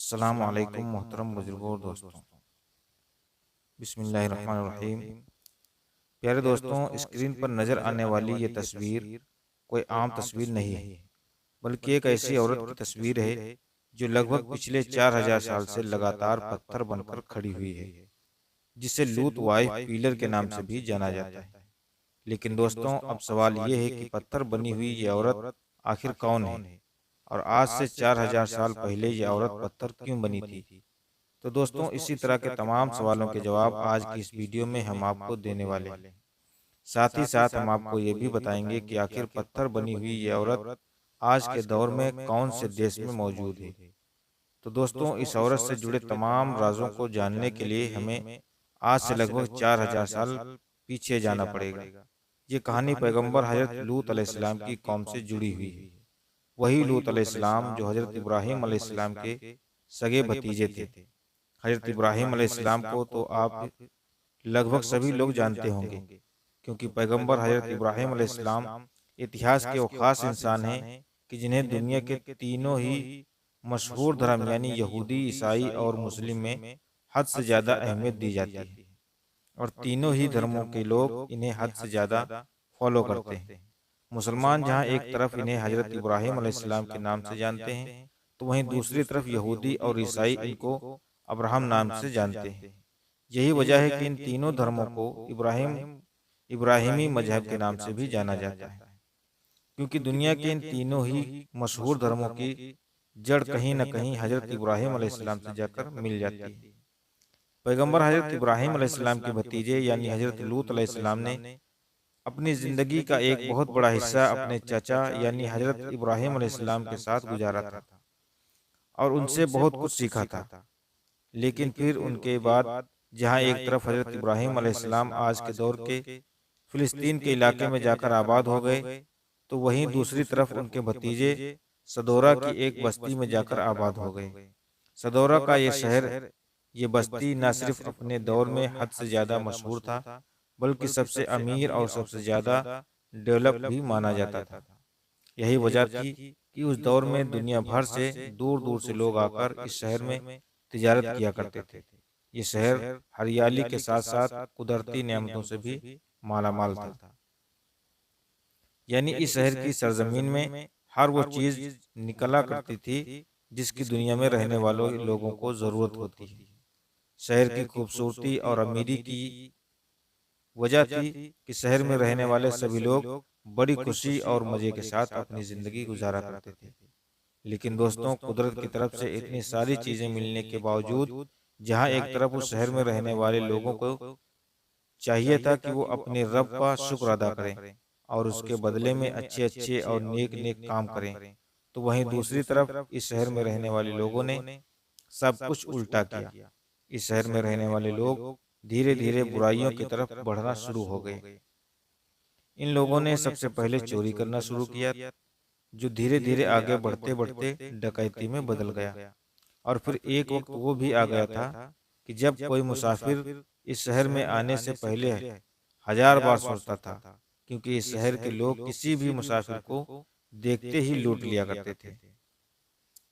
अस्सलाम वालेकुम मोहतरम बुजुर्गों और दोस्तों। बिस्मिल्लाहिर्रहमानिर्रहीम। प्यारे दोस्तों, स्क्रीन पर नज़र आने वाली ये तस्वीर कोई आम तस्वीर नहीं है, बल्कि एक ऐसी औरत की तस्वीर है जो लगभग पिछले 4000 साल से लगातार पत्थर बनकर खड़ी हुई है, जिसे लूत वाइफ पिलर के नाम से भी जाना जाता है। लेकिन दोस्तों, अब सवाल ये है कि पत्थर बनी हुई ये औरत आखिर कौन है, और आज से 4000 साल पहले ये औरत पत्थर क्यों बनी थी। तो दोस्तों, इसी तरह के तमाम सवालों के जवाब आज की इस वीडियो में हम आपको देने वाले हैं। साथ ही साथ हम आपको ये भी बताएंगे कि आखिर पत्थर बनी हुई ये औरत आज के दौर में कौन से देश में मौजूद है। तो दोस्तों, इस औरत से जुड़े तमाम राजों को जानने के लिए हमें आज से लगभग 4000 साल पीछे जाना पड़ेगा। ये कहानी पैगंबर हजरत लूत अलैहिस्सलाम की कौम से जुड़ी हुई है। वही लूत अलैहिस्सलाम जो हजरत इब्राहिम अलैहिस्सलाम के सगे भतीजे थे। हजरत इब्राहिम अलैहिस्सलाम को तो आप लगभग सभी लोग जानते होंगे, क्योंकि पैगंबर हजरत इब्राहिम अलैहिस्सलाम इतिहास के वो खास इंसान हैं कि जिन्हें दुनिया के तीनों ही मशहूर धर्म यानी यहूदी, ईसाई और मुस्लिम में हद से ज़्यादा अहमियत दी जाती है, और तीनों ही धर्मों के लोग इन्हें हद से ज़्यादा फॉलो करते हैं। मुसलमान जहाँ एक तरफ इन्हें हजरत इब्राहिम अलैहिस्सलाम के नाम से जानते हैं, तो वहीं दूसरी तरफ यहूदी और ईसाई इनको अब्राहम नाम से जानते हैं। यही वजह है कि इन तीनों धर्मों को इब्राहिमी मजहब के नाम से भी जाना जाता है, क्योंकि दुनिया के इन तीनों ही मशहूर धर्मों की जड़ कहीं न कहीं हजरत इब्राहिम अलैहिस्सलाम से जाकर मिल जाती है। पैगंबर हजरत इब्राहिम अलैहिस्सलाम के भतीजे यानी हजरत लूत अलैहिस्सलाम ने अपनी ज़िंदगी का एक बहुत बड़ा हिस्सा अपने चाचा यानी हजरत इब्राहिम अलैहिस्सलाम के साथ गुजारा था, और उनसे बहुत कुछ सीखा था। लेकिन फिर उनके बाद जहाँ एक तरफ हजरत इब्राहिम अलैहिस्सलाम आज के दौर के फिलिस्तीन के इलाके में जाकर आबाद हो गए, तो वहीं दूसरी तरफ उनके भतीजे सदोरा की एक बस्ती में जाकर आबाद हो गए। सदोरा का ये शहर, ये बस्ती न सिर्फ अपने दौर में हद से ज़्यादा मशहूर था, बल्कि सबसे अमीर और सबसे ज़्यादा डेवलप भी माना जाता था। यही वजह थी कि उस दौर में दुनिया भर से दूर दूर से लोग आकर इस शहर में तिजारत किया करते थे। ये शहर हरियाली के साथ साथ कुदरती नेमतों से भी माला माल था। यानी इस शहर की सरजमीन में हर वो चीज़ निकला करती थी जिसकी दुनिया में रहने वालों लोगों को ज़रूरत होती है। शहर की खूबसूरती और अमीरी की वजह थी कि शहर में रहने वाले सभी लोग बड़ी खुशी और मज़े के साथ अपनी ज़िंदगी गुजारा करते थे। लेकिन दोस्तों, कुदरत की तरफ से इतनी सारी चीज़ें मिलने के बावजूद जहाँ एक तरफ उस शहर में रहने वाले लोगों को चाहिए था कि वो अपने रब का शुक्र अदा करें और उसके बदले में अच्छे अच्छे और नेक नेक काम करें, तो वहीं दूसरी तरफ इस शहर में रहने वाले लोगों ने सब कुछ उल्टा किया। इस शहर में रहने वाले लोग धीरे धीरे बुराइयों की तरफ बढ़ना शुरू हो गए। इन लोगों ने सबसे पहले चोरी करना शुरू किया, जो धीरे धीरे आगे बढ़ते बढ़ते डकैती में बदल गया। और फिर एक वक्त वो भी आ गया था कि जब कोई मुसाफिर इस शहर में आने से पहले 1000 बार सोचता था, क्योंकि इस शहर के लोग किसी भी मुसाफिर को देखते ही लूट लिया करते थे।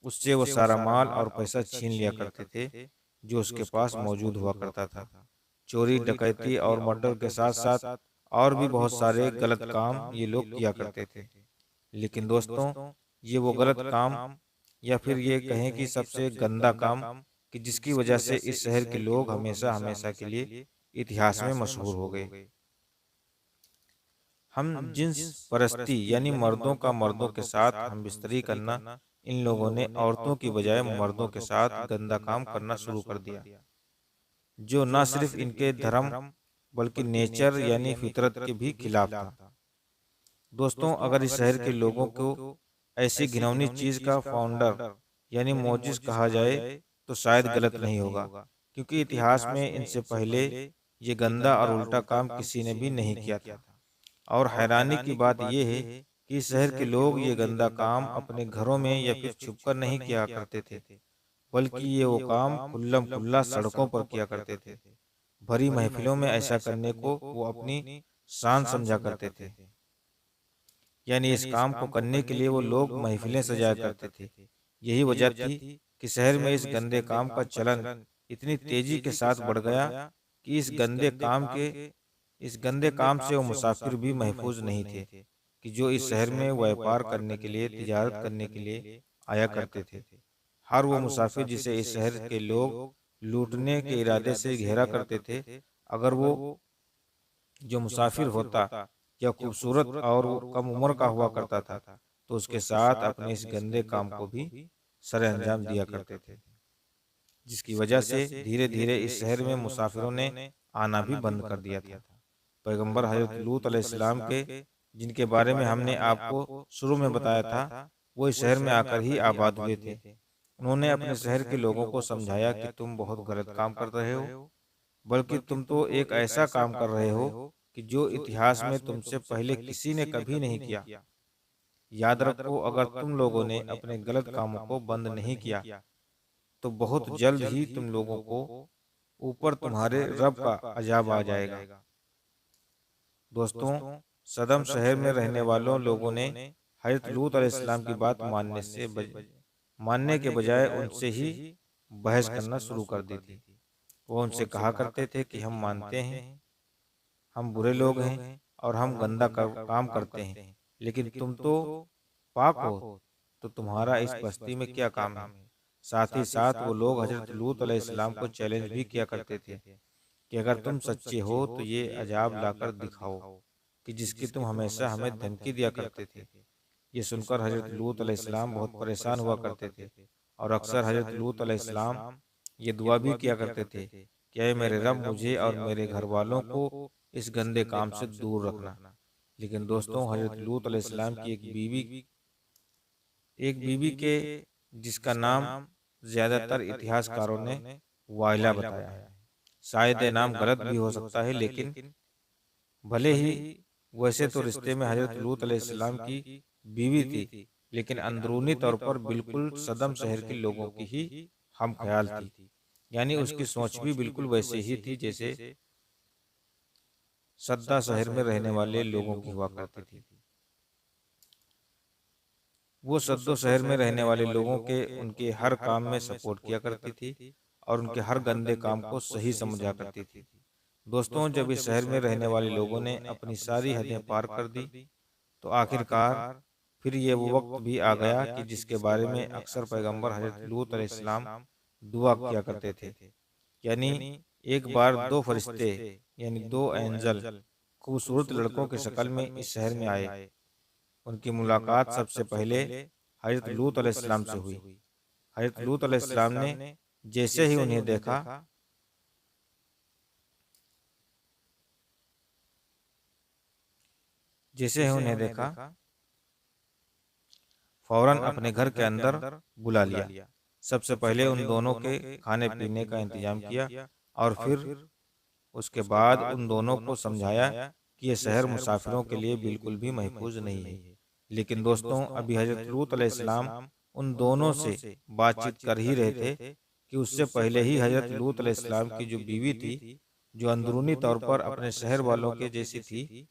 उससे वो सारा माल और पैसा छीन लिया करते थे जो उसके पास मौजूद हुआ करता था। चोरी, डकैती और मर्डर के साथ साथ और भी बहुत सारे गलत काम ये लोग किया करते थे। लेकिन दोस्तों, ये वो गलत काम, या फिर ये कहें कि सबसे गंदा काम, कि जिसकी वजह से इस शहर के लोग हमेशा हमेशा के लिए इतिहास में मशहूर हो गए। हम जिन्स परस्ती यानी मर्दों का मर्दों के साथ हम बिस्तरी करना, इन लोगों ने औरतों की बजाय मर्दों के साथ गंदा काम करना शुरू कर दिया, जो न सिर्फ इनके धर्म बल्कि नेचर यानी फितरत के भी खिलाफ था। दोस्तों, अगर इस शहर के लोगों को ऐसी घिनौनी चीज का फाउंडर यानी मोजिस कहा जाए तो शायद गलत नहीं होगा, क्योंकि इतिहास में इनसे पहले ये गंदा और उल्टा काम किसी ने भी नहीं किया था। और हैरानी की बात यह है कि इस शहर के लोग ये गंदा काम अपने घरों में या फिर छुपकर नहीं किया करते थे, बल्कि ये वो काम खुल्लम खुल्ला सड़कों पर किया करते थे। भरी महफिलों में ऐसा करने को वो अपनी शान समझा करते थे। यानी इस काम को करने के लिए वो लोग महफिलें सजाया करते थे। यही वजह थी कि शहर में इस गंदे काम का चलन इतनी तेजी के साथ बढ़ गया कि इस गंदे काम से वो मुसाफिर भी महफूज नहीं थे कि जो इस शहर में व्यापार करने के लिए, तिजारत करने के लिए आया करते थे। हर वो मुसाफिर जिसे इस शहर के लोग लूटने के इरादे से घेरा करते थे, अगर वो जो मुसाफिर होता या खूबसूरत और कम उम्र का हुआ करता था, तो उसके साथ अपने इस गंदे काम को भी सरे अंजाम दिया करते थे, जिसकी वजह से धीरे धीरे इस शहर में मुसाफिरों ने आना भी बंद कर दिया था। पैगंबर हजरत लूत अलैहिस्सलाम के, जिनके बारे में हमने आपको शुरू में बताया था, वो इस शहर में आकर ही आबाद हुए थे। उन्होंने अपने शहर के लोगों को समझाया कि तुम बहुत गलत काम कर रहे हो, बल्कि तुम तो एक ऐसा काम कर रहे हो कि जो इतिहास में तुमसे पहले किसी ने कभी नहीं किया। याद रखो, अगर तुम लोगों ने अपने गलत कामों को बंद नहीं किया तो बहुत जल्द ही तुम लोगों को ऊपर तुम्हारे रब का अजाब आ जाएगा। दोस्तों, सदम शहर में रहने वालों लोगों ने हजरत लूत अलैहिस्सलाम की बात मानने के बजाय उनसे ही बहस करना शुरू कर दी थी। वो उनसे कहा करते थे कि हम मानते हैं, हम बुरे लोग हैं और हम गंदा काम करते हैं, लेकिन तुम तो पाक हो, तो तुम्हारा इस बस्ती में क्या काम है। साथ ही साथ वो लोग हजरत लूत अलैहिस्सलाम को चैलेंज भी किया करते थे कि अगर तुम सच्चे हो तो ये अजाब लाकर दिखाओ कि जिसकी तुम हमेशा हमें धमकी दिया करते थे। ये सुनकर हजरत लूत अलैहिस्सलाम बहुत परेशान हुआ करते थे और अक्सर हजरत लूत अलैहिस्सलाम ये दुआ भी किया करते थे कि ऐ मेरे रब, मुझे और मेरे घर वालों को इस गंदे काम से दूर रखना। लेकिन दोस्तों, हजरत लूत अलैहिस्सलाम की एक बीवी के जिसका नाम ज्यादातर इतिहासकारों ने वाइला बताया है। शायद ये नाम गलत भी हो सकता है, लेकिन भले ही वैसे तो रिश्ते में हजरत लूत अलैहिस्सलाम की बीवी थी, लेकिन अंदरूनी तौर पर बिल्कुल सदम शहर के लोगों की ही हम ख्याल थी। यानी उसकी सोच भी बिल्कुल वैसे ही थी जैसे सद्दा शहर में रहने वाले लोगों की हुआ करती थी। वो सद्दो शहर में रहने वाले लोगों के उनके हर काम में सपोर्ट किया करती थी और उनके हर गंदे काम को सही समझा करती थी। दोस्तों, जब इस शहर में रहने वाले लोगों ने अपनी सारी हदें पार कर दी, तो आखिरकार फिर ये वो वक्त भी आ गया कि जिसके बारे में अक्सर पैगंबर हजरत लूत अलैहिस्सलाम दुआ किया करते थे। यानी एक बार दो फरिश्ते, यानी दो एंजल, खूबसूरत लड़कों की शक्ल में इस शहर में आए। उनकी मुलाकात सबसे पहले हजरत लूत अलैहिस्सलाम से हुई। हजरत लूत अलैहिस्सलाम ने जैसे ही उन्हें देखा, फौरन अपने घर के अंदर बुला लिया। सबसे पहले उन दोनों के खाने पीने का इंतजाम किया और फिर उसके बाद उन दोनों को समझाया कि यह शहर मुसाफिरों के लिए बिल्कुल भी महफूज नहीं है। लेकिन दोस्तों, अभी हजरत लूत अलैहिस्सलाम उन दोनों से बातचीत कर ही रहे थे कि उससे पहले ही हजरत लूत अलैहिस्सलाम की जो बीवी थी, जो अंदरूनी तौर पर अपने शहर वालों के जैसी थी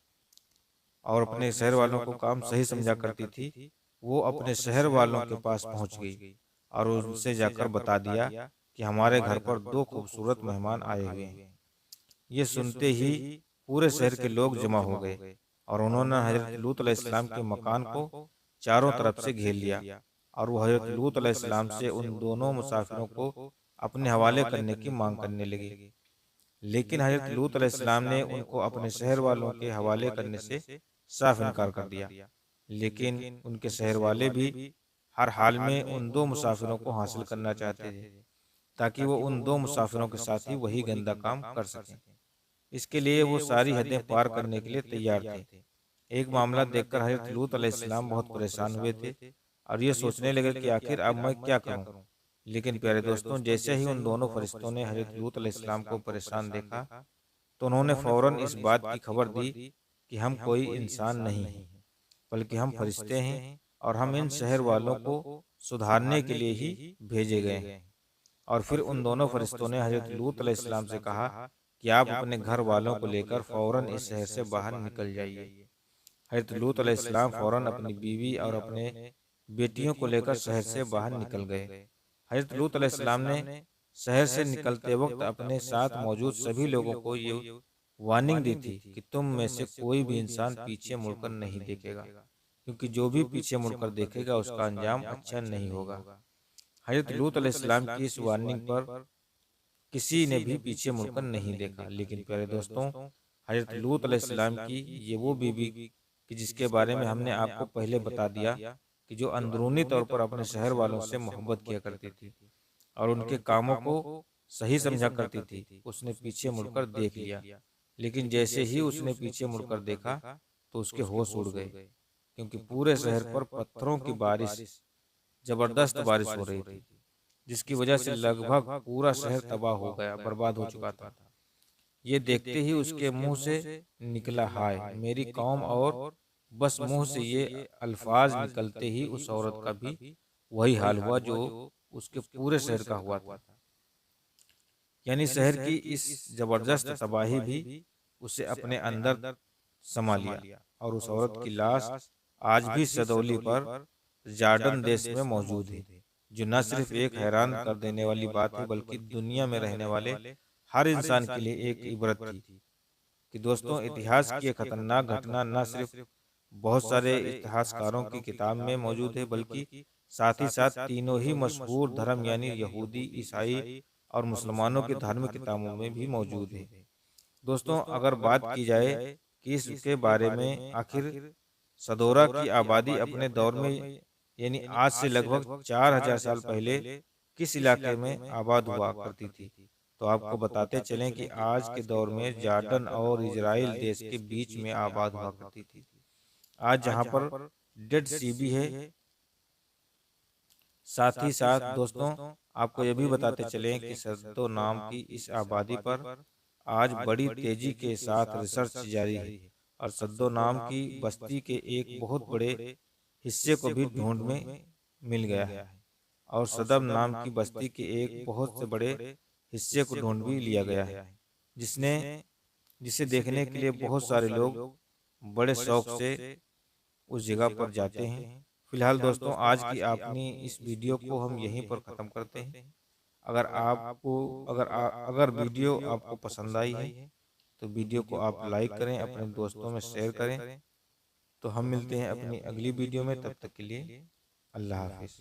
और अपने शहर वालों को काम सही समझा करती थी, वो अपने शहर वालों के पास पहुंच गई और उनसे जाकर बता दिया कि हमारे घर पर दो खूबसूरत मेहमान आए हुए हैं। ये सुनते ही पूरे शहर के लोग जमा हो गए और उन्होंने हजरत लूत अलैहिस्सलाम के मकान को चारों तरफ से घेर लिया और वो हजरत लूत अलैहिस्सलाम से उन दोनों मुसाफिरों को अपने हवाले करने की मांग करने लगे। लेकिन हजरत लूत अलैहिस्सलाम ने उनको अपने शहर वालों के हवाले करने से साफ इनकार कर दिया। लेकिन उनके शहर वाले भी हर हाल में उन दो मुसाफिरों को हासिल करना चाहते थे ताकि वो उन दो मुसाफिरों के साथ ही वही गंदा काम कर सकें। इसके लिए वो सारी हदें पार करने के लिए तैयार थे। एक मामला देखकर हजरत लूत अलैहिस्सलाम बहुत परेशान हुए थे और ये सोचने लगे कि आखिर अब मैं क्या करूं। लेकिन प्यारे दोस्तों, जैसे ही उन दोनों फरिश्तों ने हजरत लूत अलैहिस्सलाम को परेशान देखा, तो उन्होंने फौरन इस बात की खबर दी कि हम कोई इंसान नहीं हैं, बल्कि हम फरिश्ते हैं और हम इन शहर वालों को सुधारने के लिए ही भेजे गए हैं। और फिर उन दोनों फरिश्तों ने हजरत लूत अलैहिस्सलाम से कहा कि आप अपने घर वालों को लेकर फौरन इस शहर से बाहर निकल जाइए। हजरत लूत अलैहिस्सलाम फौरन अपनी बीवी और अपने बेटियों को लेकर शहर से बाहर निकल गए। हज़रत लूत अलैहिस्सलाम ने शहर से निकलते वक्त अपने साथ मौजूद सभी लोगों को ये वार्निंग दी थी कि तुम में से कोई भी इंसान पीछे मुड़कर नहीं देखेगा, क्योंकि जो भी पीछे मुड़कर देखेगा उसका अंजाम अच्छा नहीं होगा। हज़रत लूत अलैहिस्सलाम की इस वार्निंग पर किसी ने भी पीछे मुड़कर नहीं देखा। लेकिन प्यारे दोस्तों, हज़रत लूत अलैहिस्सलाम की ये वो बीवी कि जिसके बारे में हमने आपको पहले बता दिया कि जो अंदरूनी तौर पर अपने शहर वालों से मोहब्बत किया करती थी और उनके कामों को सही समझा करती थी, उसने पीछे मुड़कर देख लिया। लेकिन जैसे ही उसने पीछे मुड़कर देखा तो उसके होश उड़ गए, क्योंकि पूरे शहर पर पत्थरों की बारिश, जबरदस्त बारिश हो रही थी, जिसकी वजह से लगभग पूरा शहर तबाह हो गया, बर्बाद हो चुका था। ये देखते ही उसके मुंह से निकला, हाय मेरी कौम, और बस मुंह से ये अल्फाज निकलते ही उस औरत का भी वही हाल हुआ जो उसके पूरे शहर का हुआ था। यानी शहर की इस जबरदस्त तबाही भी उसे अपने अंदर समा लिया, और उस औरत की लाश आज भी सदौली पर जॉर्डन देश में मौजूद है, जो न सिर्फ एक हैरान कर देने वाली बात है बल्कि दुनिया में रहने वाले हर इंसान के लिए एक इबरत थी कि दोस्तों, इतिहास की एक खतरनाक घटना न सिर्फ बहुत सारे इतिहासकारों की किताब में मौजूद है बल्कि साथ ही साथ तीनों ही मशहूर धर्म यानी यहूदी, ईसाई और मुसलमानों की धार्मिक किताबों में भी मौजूद है। दोस्तों, अगर बात की जाए कि इसके बारे में आखिर सदोरा की आबादी अपने दौर में यानी आज से लगभग 4000 साल पहले किस इलाके में आबाद हुआ करती थी, तो आपको बताते चलें कि आज के दौर में जॉर्डन और इजराइल देश के बीच में आबाद हुआ करती थी। आज जहां पर डेड सी भी है। साथ ही साथ दोस्तों, आपको यह भी बताते चलें कि सद्दो नाम की इस आबादी पर आज बड़ी तेजी के साथ रिसर्च जारी है, और सद्दो नाम की बस्ती के एक बहुत बड़े हिस्से को भी ढूंढ में मिल गया है, और सदम नाम की बस्ती के एक बहुत से बड़े हिस्से को ढूंढ भी लिया गया है, जिसने जिसे देखने के लिए बहुत सारे लोग बड़े शौक से उस जगह पर जाते हैं। फिलहाल दोस्तों, आज की अपनी इस वीडियो को हम यहीं पर ख़त्म करते हैं। अगर आपको अगर वीडियो आपको पसंद आई है तो वीडियो को आप लाइक करें, अपने दोस्तों में शेयर करें। तो हम मिलते हैं अपनी अगली वीडियो में, तब तक के लिए अल्लाह हाफिज़।